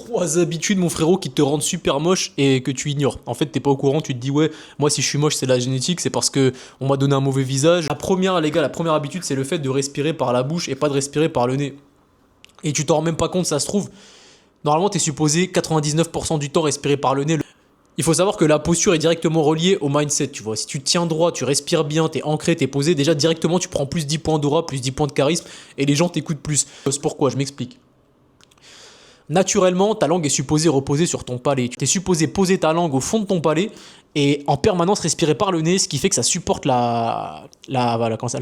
3 habitudes, mon frérot, qui te rendent super moche et que tu ignores. En fait, t'es pas au courant, tu te dis, ouais, moi, si je suis moche, c'est la génétique, c'est parce que on m'a donné un mauvais visage. La première, les gars, la première habitude, c'est le fait de respirer par la bouche et pas de respirer par le nez. Et tu t'en rends même pas compte, ça se trouve. Normalement, t'es supposé 99% du temps respirer par le nez. Il faut savoir que la posture est directement reliée au mindset, tu vois. Si tu tiens droit, tu respires bien, t'es ancré, t'es posé, déjà directement tu prends plus 10 points d'aura, plus 10 points de charisme et les gens t'écoutent plus. C'est pourquoi, je m'explique. Naturellement, ta langue est supposée reposer sur ton palais. Tu es supposé poser ta langue au fond de ton palais et en permanence respirer par le nez, ce qui fait que ça supporte la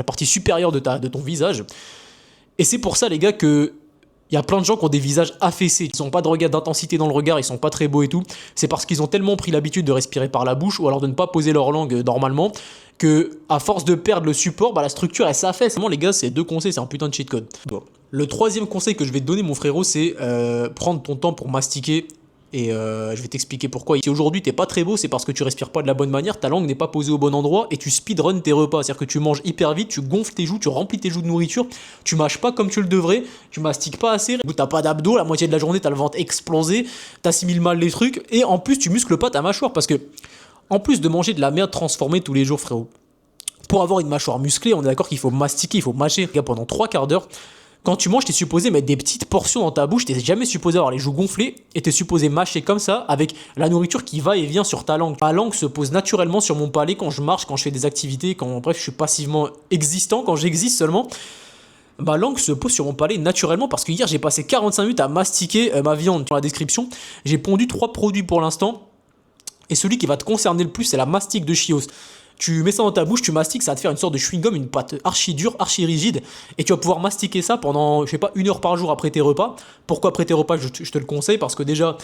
partie supérieure de ton visage. Et c'est pour ça, les gars, que il y a plein de gens qui ont des visages affaissés. Ils n'ont pas de regard d'intensité dans le regard, ils sont pas très beaux et tout. C'est parce qu'ils ont tellement pris l'habitude de respirer par la bouche ou alors de ne pas poser leur langue normalement que, à force de perdre le support, bah, la structure elle s'affaisse. Vraiment, les gars, c'est 2 conseils, c'est un putain de cheat code. Bon. Le troisième conseil que je vais te donner, mon frérot, c'est prendre ton temps pour mastiquer. Et je vais t'expliquer pourquoi. Si aujourd'hui t'es pas très beau, c'est parce que tu respires pas de la bonne manière, ta langue n'est pas posée au bon endroit et tu speedrun tes repas. C'est-à-dire que tu manges hyper vite, tu gonfles tes joues, tu remplis tes joues de nourriture, tu mâches pas comme tu le devrais, tu mastiques pas assez, t'as pas d'abdos, la moitié de la journée t'as le ventre explosé, t'assimiles mal les trucs et en plus tu muscles pas ta mâchoire parce que en plus de manger de la merde transformée tous les jours, frérot. Pour avoir une mâchoire musclée, on est d'accord qu'il faut mastiquer, il faut mâcher pendant 3 quarts d'heure. Quand tu manges, t'es supposé mettre des petites portions dans ta bouche, t'es jamais supposé avoir les joues gonflées et t'es supposé mâcher comme ça avec la nourriture qui va et vient sur ta langue. Ma langue se pose naturellement sur mon palais quand je marche, quand je fais des activités, quand bref je suis passivement existant, quand j'existe seulement. Ma langue se pose sur mon palais naturellement parce que hier j'ai passé 45 minutes à mastiquer ma viande. Dans la description, j'ai pondu 3 produits pour l'instant et celui qui va te concerner le plus c'est la mastic de Chios. Tu mets ça dans ta bouche, tu mastiques, ça va te faire une sorte de chewing-gum, une pâte archi dure, archi rigide, et tu vas pouvoir mastiquer ça pendant, je sais pas, 1 heure par jour après tes repas. Pourquoi après tes repas, je te le conseille, parce que déjà,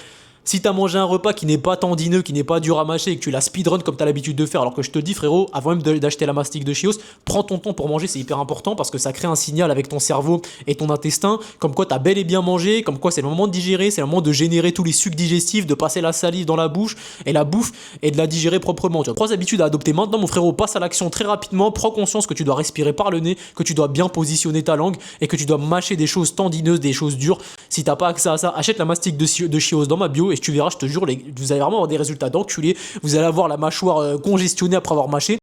si t'as mangé un repas qui n'est pas tendineux, qui n'est pas dur à mâcher, et que tu la speedrun comme t'as l'habitude de faire, alors que je te dis frérot, avant même d'acheter la mastic de Chios, prends ton temps pour manger, c'est hyper important, parce que ça crée un signal avec ton cerveau et ton intestin, comme quoi t'as bel et bien mangé, comme quoi c'est le moment de digérer, c'est le moment de générer tous les sucs digestifs, de passer la salive dans la bouche, et la bouffe, et de la digérer proprement. Tu as 3 habitudes à adopter maintenant, mon frérot, passe à l'action très rapidement, prends conscience que tu dois respirer par le nez, que tu dois bien positionner ta langue, et que tu dois mâcher des choses tendineuses, des choses dures. Si t'as pas accès à ça, achète la mastic de Chios dans ma bio, et tu verras, je te jure, vous allez vraiment avoir des résultats d'enculé, vous allez avoir la mâchoire congestionnée après avoir mâché.